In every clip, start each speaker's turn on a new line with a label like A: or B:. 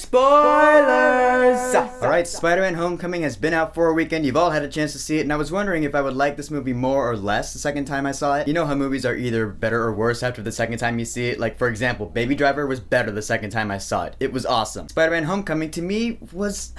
A: Spoilers! Alright, Spider-Man Homecoming has been out for a weekend. You've all had a chance to see it, and I was wondering if I would like this movie more or less the second time I saw it. You know how movies are either better or worse after the second time you see it? Like, for example, Baby Driver was better the second time I saw it. It was awesome. Spider-Man Homecoming, to me, was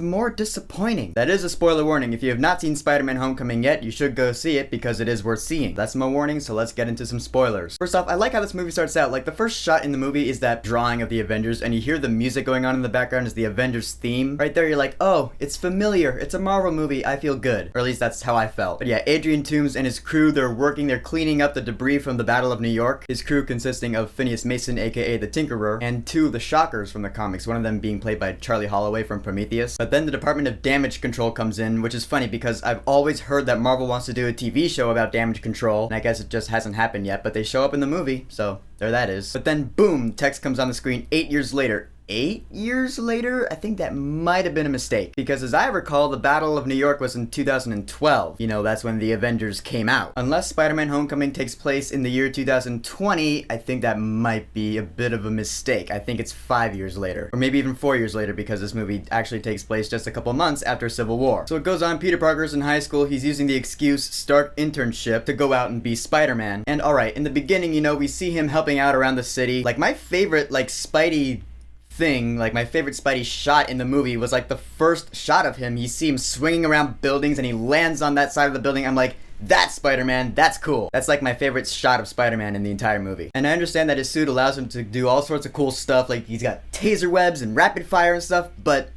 A: more disappointing. That is a spoiler warning. If you have not seen Spider-Man Homecoming yet, you should go see it because it is worth seeing. That's my warning, so let's get into some spoilers. First off, I like how this movie starts out. Like, the first shot in the movie is that drawing of the Avengers, and you hear the music going on in the background is the Avengers theme. Right there, you're like, oh, it's familiar. It's a Marvel movie. I feel good. Or at least that's how I felt. But yeah, Adrian Toomes and his crew, they're cleaning up the debris from the Battle of New York. His crew consisting of Phineas Mason, aka the Tinkerer, and two of the Shockers from the comics, one of them being played by Charlie Holloway from Prometheus. But then the Department of Damage Control comes in, which is funny because I've always heard that Marvel wants to do a TV show about damage control, and I guess it just hasn't happened yet, but they show up in the movie, so there that is. But then boom, text comes on the screen 8 years later. 8 years later? I think that might have been a mistake, because as I recall, the Battle of New York was in 2012. You know, that's when the Avengers came out. Unless Spider-Man Homecoming takes place in the year 2020, I think that might be a bit of a mistake. I think it's 5 years later, or maybe even 4 years later, because this movie actually takes place just a couple months after Civil War. So it goes on, Peter Parker's in high school, he's using the excuse start internship to go out and be Spider-Man. And alright, in the beginning, you know, we see him helping out around the city. Like, my favorite, Spidey thing, my favorite Spidey shot in the movie was the first shot of him. You see him swinging around buildings and he lands on that side of the building. I'm like, that's Spider-Man, that's cool. That's my favorite shot of Spider-Man in the entire movie. And I understand that his suit allows him to do all sorts of cool stuff, like he's got taser webs and rapid fire and stuff, but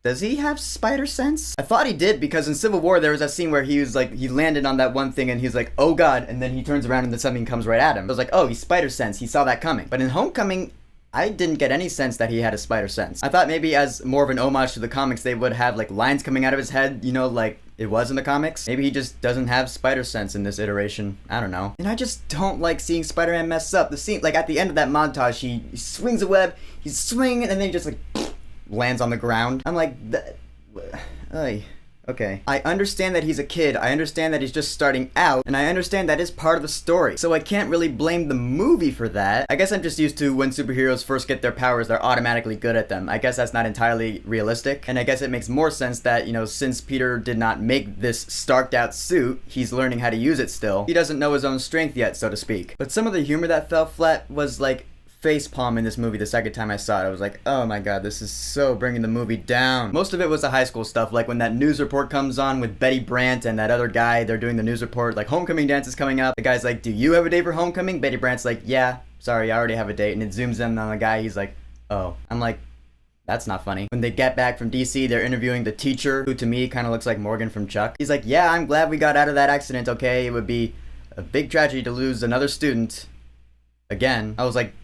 A: does he have spider sense? I thought he did, because in Civil War there was that scene where he was he landed on that one thing and he's like, oh god, and then he turns around and then something comes right at him. I was like, oh, he's spider sense, he saw that coming. But in Homecoming, I didn't get any sense that he had a spider sense. I thought maybe as more of an homage to the comics, they would have lines coming out of his head, you know, like it was in the comics. Maybe he just doesn't have spider sense in this iteration. I don't know. And I just don't like seeing Spider-Man mess up. The scene, at the end of that montage, he swings a web, he's swinging, and then he just lands on the ground. I'm like, okay. I understand that he's a kid, I understand that he's just starting out, and I understand that is part of the story, so I can't really blame the movie for that. I guess I'm just used to when superheroes first get their powers, they're automatically good at them. I guess that's not entirely realistic, and I guess it makes more sense that, you know, since Peter did not make this starked out suit, he's learning how to use it still. He doesn't know his own strength yet, so to speak. But some of the humor that fell flat was facepalm in this movie the second time I saw it. I was like, oh my god, this is so bringing the movie down. Most of it was the high school stuff, like when that news report comes on with Betty Brant and that other guy, they're doing the news report, homecoming dance is coming up. The guy's like, do you have a date for homecoming? Betty Brant's like, yeah, sorry, I already have a date. And it zooms in on the guy, he's like, oh. I'm like, that's not funny. When they get back from DC, they're interviewing the teacher, who to me kind of looks like Morgan from Chuck. He's like, yeah, I'm glad we got out of that accident, okay? It would be a big tragedy to lose another student again. I was like,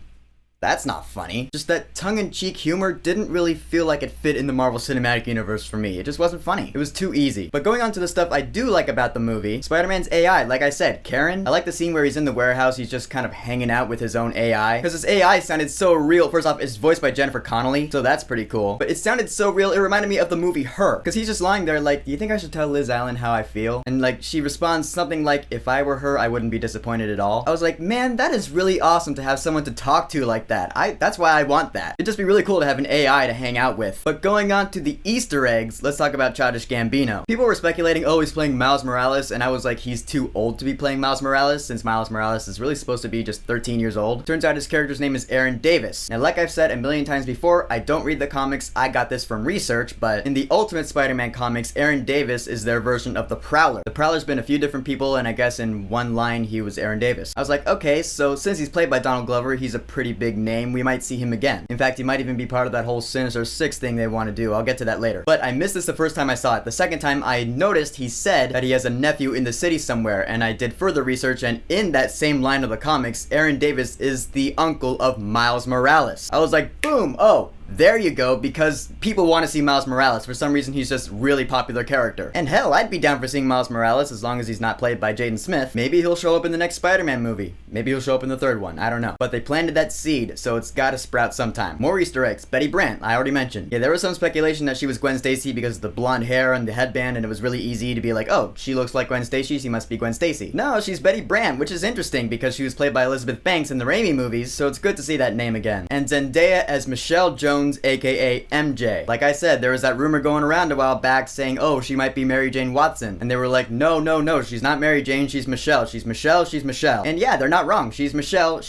A: that's not funny. Just that tongue-in-cheek humor didn't really feel like it fit in the Marvel Cinematic Universe for me. It just wasn't funny. It was too easy. But going on to the stuff I do like about the movie, Spider-Man's AI, like I said, Karen. I like the scene where he's in the warehouse, he's just kind of hanging out with his own AI. Because his AI sounded so real. First off, it's voiced by Jennifer Connelly, so that's pretty cool. But it sounded so real, it reminded me of the movie Her. Because he's just lying there like, do you think I should tell Liz Allen how I feel? And she responds something like, if I were her, I wouldn't be disappointed at all. I was like, man, that is really awesome to have someone to talk to like that. That's why I want that. It'd just be really cool to have an AI to hang out with. But going on to the Easter eggs, let's talk about Childish Gambino. People were speculating, oh, he's playing Miles Morales, and I was like, he's too old to be playing Miles Morales, since Miles Morales is really supposed to be just 13 years old. Turns out his character's name is Aaron Davis. Now, like I've said a million times before, I don't read the comics, I got this from research, but in the Ultimate Spider-Man comics, Aaron Davis is their version of the Prowler. The Prowler's been a few different people, and I guess in one line, he was Aaron Davis. I was like, okay, so since he's played by Donald Glover, he's a pretty big name, we might see him again. In fact, he might even be part of that whole Sinister Six thing they want to do. I'll get to that later. But I missed this the first time I saw it. The second time I noticed he said that he has a nephew in the city somewhere, and I did further research, and in that same line of the comics, Aaron Davis is the uncle of Miles Morales. I was like, boom, oh, there you go, because people want to see Miles Morales. For some reason, he's just a really popular character. And hell, I'd be down for seeing Miles Morales as long as he's not played by Jaden Smith. Maybe he'll show up in the next Spider-Man movie. Maybe he'll show up in the third one. I don't know. But they planted that seed, so it's gotta sprout sometime. More Easter eggs. Betty Brant, I already mentioned. Yeah, there was some speculation that she was Gwen Stacy because of the blonde hair and the headband, and it was really easy to be like, oh, she looks like Gwen Stacy, she must be Gwen Stacy. No, she's Betty Brant, which is interesting because she was played by Elizabeth Banks in the Raimi movies, so it's good to see that name again. And Zendaya as Michelle Jones Jones, aka MJ. Like I said, there was that rumor going around a while back saying, oh, she might be Mary Jane Watson. And they were like, no, she's not Mary Jane, she's Michelle. She's Michelle. And yeah, they're not wrong. She's Michelle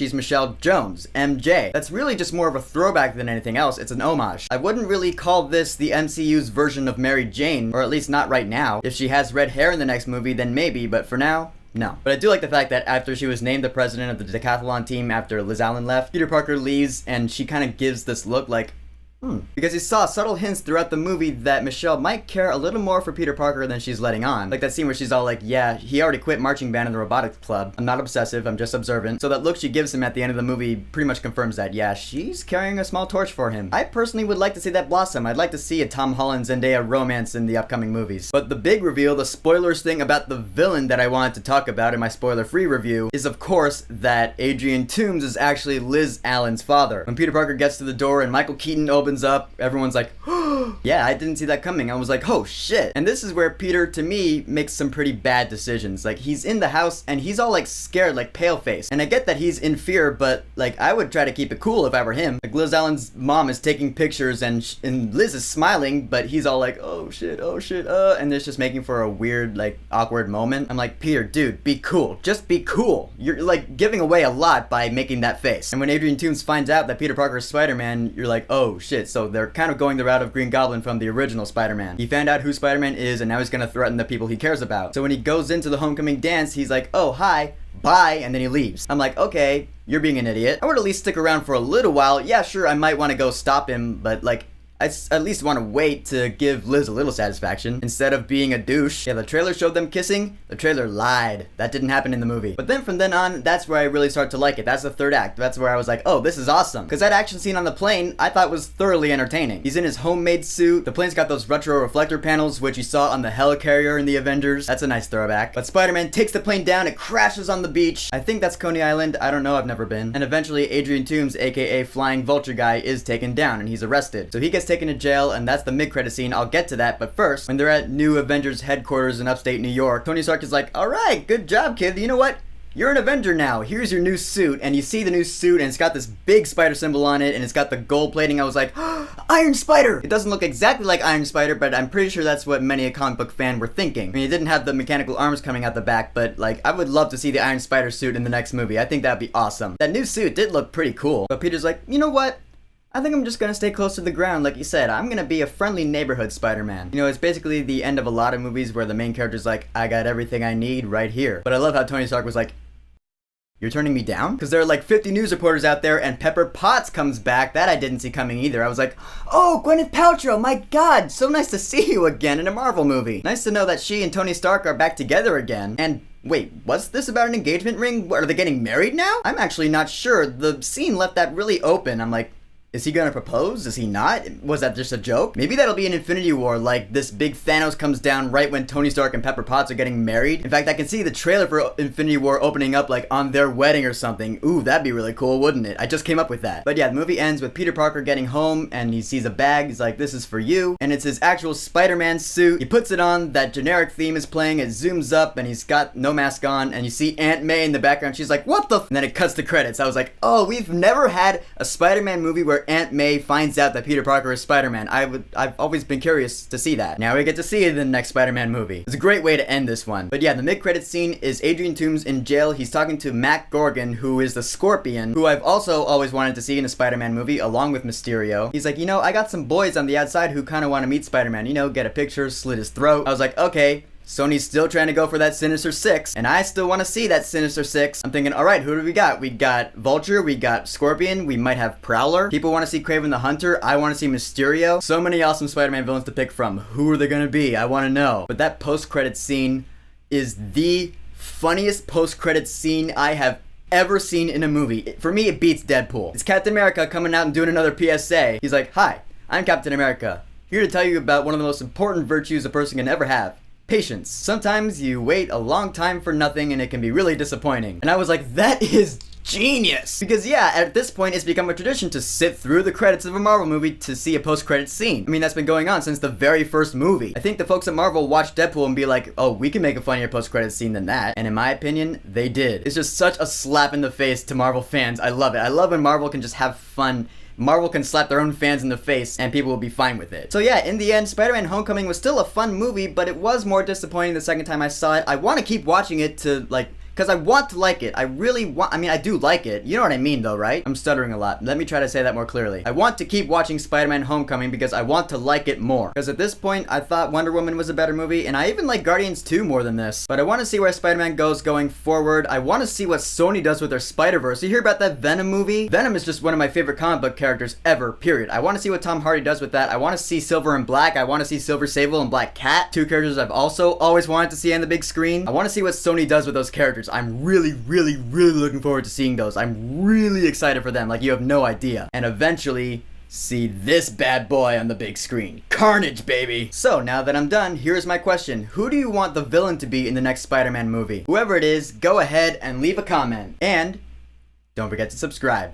A: Jones, MJ. That's really just more of a throwback than anything else. It's an homage. I wouldn't really call this the MCU's version of Mary Jane, or at least not right now. If she has red hair in the next movie, then maybe, but for now, no. But I do like the fact that after she was named the president of the decathlon team after Liz Allen left, Peter Parker leaves and she kind of gives this look like, because he saw subtle hints throughout the movie that Michelle might care a little more for Peter Parker than she's letting on. Like that scene where she's all like, yeah, he already quit marching band in the robotics club. I'm not obsessive, I'm just observant. So that look she gives him at the end of the movie pretty much confirms that, yeah, she's carrying a small torch for him. I personally would like to see that blossom. I'd like to see a Tom Holland Zendaya romance in the upcoming movies. But the big reveal, the spoilers thing about the villain that I wanted to talk about in my spoiler-free review is, of course, that Adrian Toomes is actually Liz Allen's father. When Peter Parker gets to the door and Michael Keaton opens up, everyone's like, yeah, I didn't see that coming. I was like, oh shit. And this is where Peter, to me, makes some pretty bad decisions. Like, he's in the house and he's all like scared, like pale faced. And I get that he's in fear, but like, I would try to keep it cool if I were him. Like, Liz Allen's mom is taking pictures and Liz is smiling, but he's all like, oh shit, and it's just making for a weird, like, awkward moment. I'm like, Peter, dude, be cool. Just be cool. You're like giving away a lot by making that face. And when Adrian Toomes finds out that Peter Parker is Spider-Man, you're like, oh shit. So they're kind of going the route of Green Goblin from the original Spider-Man. He found out who Spider-Man is and now he's gonna threaten the people he cares about. So when he goes into the homecoming dance, he's like, oh, hi, bye, and then he leaves. I'm like, okay, you're being an idiot. I would at least stick around for a little while. Yeah, sure, I might want to go stop him, but like, I at least want to wait to give Liz a little satisfaction instead of being a douche. Yeah, the trailer showed them kissing. The trailer lied. That didn't happen in the movie. But then from then on, that's where I really start to like it. That's the third act. That's where I was like, oh, this is awesome. Because that action scene on the plane, I thought was thoroughly entertaining. He's in his homemade suit. The plane's got those retro reflector panels, which you saw on the helicarrier in the Avengers. That's a nice throwback. But Spider-Man takes the plane down. It crashes on the beach. I think that's Coney Island. I don't know. I've never been. And eventually, Adrian Toomes, aka Flying Vulture Guy, is taken down and he's arrested. So he gets taken to jail, and that's the mid-credit scene. I'll get to that, but first, when they're at New Avengers headquarters in upstate New York, Tony Stark is like, alright, good job, kid. You know what? You're an Avenger now. Here's your new suit. And you see the new suit, and it's got this big spider symbol on it, and it's got the gold plating. I was like, Iron Spider! It doesn't look exactly like Iron Spider, but I'm pretty sure that's what many a comic book fan were thinking. I mean, it didn't have the mechanical arms coming out the back, but like, I would love to see the Iron Spider suit in the next movie. I think that'd be awesome. That new suit did look pretty cool. But Peter's like, you know what? I think I'm just gonna stay close to the ground, like you said. I'm gonna be a friendly neighborhood Spider-Man. You know, it's basically the end of a lot of movies where the main character's like, I got everything I need right here. But I love how Tony Stark was like, you're turning me down? Because there are like 50 news reporters out there and Pepper Potts comes back. That I didn't see coming either. I was like, oh, Gwyneth Paltrow, my god, so nice to see you again in a Marvel movie. Nice to know that she and Tony Stark are back together again. And wait, was this about an engagement ring? What, are they getting married now? I'm actually not sure. The scene left that really open. I'm like, is he gonna propose? Is he not? Was that just a joke? Maybe that'll be an Infinity War, like this big Thanos comes down right when Tony Stark and Pepper Potts are getting married. In fact, I can see the trailer for Infinity War opening up like on their wedding or something. Ooh, that'd be really cool, wouldn't it? I just came up with that. But yeah, the movie ends with Peter Parker getting home and he sees a bag. He's like, this is for you. And it's his actual Spider-Man suit. He puts it on, that generic theme is playing, it zooms up and he's got no mask on and you see Aunt May in the background. She's like, what the f-? And then it cuts to credits. I was like, oh, we've never had a Spider-Man movie where Aunt May finds out that Peter Parker is Spider-Man. I've always been curious to see that. Now we get to see it in the next Spider-Man movie. It's a great way to end this one. But yeah, the mid-credits scene is Adrian Toomes in jail. He's talking to Matt Gorgon, who is the Scorpion, who I've also always wanted to see in a Spider-Man movie, along with Mysterio. He's like, you know, I got some boys on the outside who kind of want to meet Spider-Man. You know, get a picture, slit his throat. I was like, okay. Sony's still trying to go for that Sinister Six, and I still want to see that Sinister Six. I'm thinking, alright, who do we got? We got Vulture, we got Scorpion, we might have Prowler. People want to see Kraven the Hunter, I want to see Mysterio. So many awesome Spider-Man villains to pick from. Who are they gonna be? I want to know. But that post-credits scene is the funniest post-credits scene I have ever seen in a movie. For me, it beats Deadpool. It's Captain America coming out and doing another PSA. He's like, hi, I'm Captain America, here to tell you about one of the most important virtues a person can ever have. Patience. Sometimes you wait a long time for nothing and it can be really disappointing. And I was like, that is genius! Because yeah, at this point it's become a tradition to sit through the credits of a Marvel movie to see a post-credit scene. I mean, that's been going on since the very first movie. I think the folks at Marvel watched Deadpool and be like, oh, we can make a funnier post-credit scene than that. And in my opinion, they did. It's just such a slap in the face to Marvel fans. I love it. I love when Marvel can just have fun Marvel can slap their own fans in the face and people will be fine with it. So yeah, in the end, Spider-Man Homecoming was still a fun movie, but it was more disappointing the second time I saw it. I want to keep watching it to, like, because I want to like it. I really want, I mean, I do like it. You know what I mean though, right? I'm stuttering a lot. Let me try to say that more clearly. I want to keep watching Spider-Man Homecoming because I want to like it more. Because at this point, I thought Wonder Woman was a better movie, and I even like Guardians 2 more than this. But I want to see where Spider-Man goes going forward. I want to see what Sony does with their Spider-Verse. You hear about that Venom movie? Venom is just one of my favorite comic book characters ever, period. I want to see what Tom Hardy does with that. I want to see Silver and Black. I want to see Silver Sable and Black Cat. Two characters I've also always wanted to see on the big screen. I want to see what Sony does with those characters. I'm really looking forward to seeing those. I'm really excited for them, like you have no idea. And eventually, see this bad boy on the big screen. Carnage, baby! So, now that I'm done, here's my question. Who do you want the villain to be in the next Spider-Man movie? Whoever it is, go ahead and leave a comment. And don't forget to subscribe.